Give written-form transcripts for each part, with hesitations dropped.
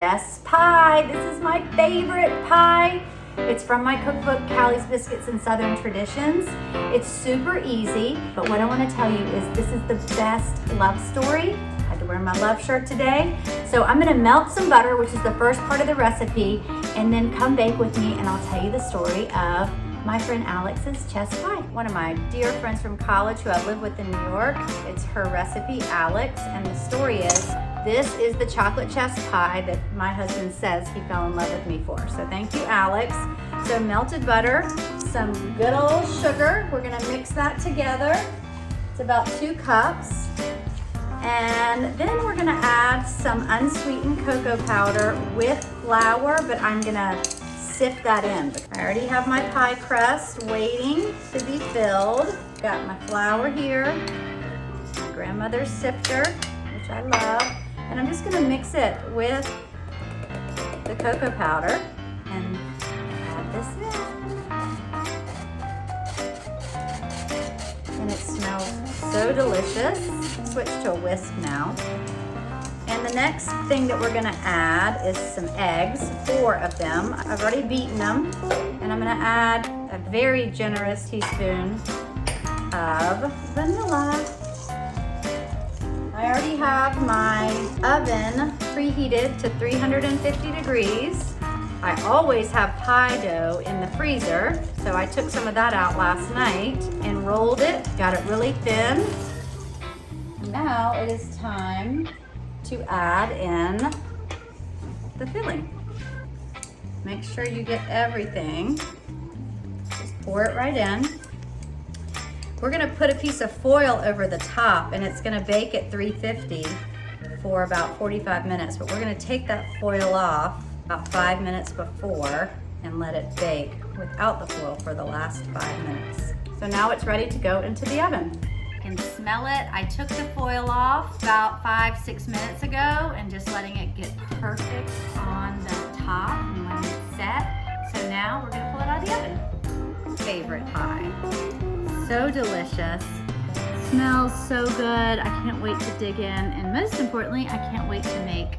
Yes, pie. This is my favorite pie. It's from my cookbook, Callie's Biscuits and Southern Traditions. It's super easy, but what I want to tell you is this is the best love story. I had to wear my love shirt today. So I'm going to melt some butter, which is the first part of the recipe, and then come bake with me and I'll tell you the story of my friend Alex's chess pie. One of my dear friends from college who I live with in New York, it's her recipe, Alex, and the story is, this is the chocolate chess pie that my husband says he fell in love with me for. So thank you, Alex. So melted butter, some good old sugar. We're gonna mix that together. It's about 2 cups. And then we're gonna add some unsweetened cocoa powder with flour, but I'm gonna sift that in. I already have my pie crust waiting to be filled. Got my flour here, my grandmother's sifter, which I love. And I'm just gonna mix it with the cocoa powder and add this in. And it smells so delicious. Switch to a whisk now. And the next thing that we're gonna add is some eggs, 4 of them. I've already beaten them. And I'm gonna add a very generous teaspoon of vanilla. I already have my oven preheated to 350 degrees. I always have pie dough in the freezer, so I took some of that out last night and rolled it, got it really thin. Now it is time to add in the filling. Make sure you get everything. Just pour it right in. We're gonna put a piece of foil over the top and it's gonna bake at 350 for about 45 minutes, but we're gonna take that foil off about 5 minutes before and let it bake without the foil for the last 5 minutes. So now it's ready to go into the oven. I can smell it. I took the foil off about 5-6 minutes ago and just letting it get perfect on the top and letting it set. So now we're gonna pull it out of the oven. Favorite pie. So delicious, smells so good. I can't wait to dig in, and most importantly, I can't wait to make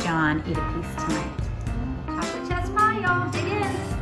John eat a piece tonight. Chocolate chess pie, y'all, dig in.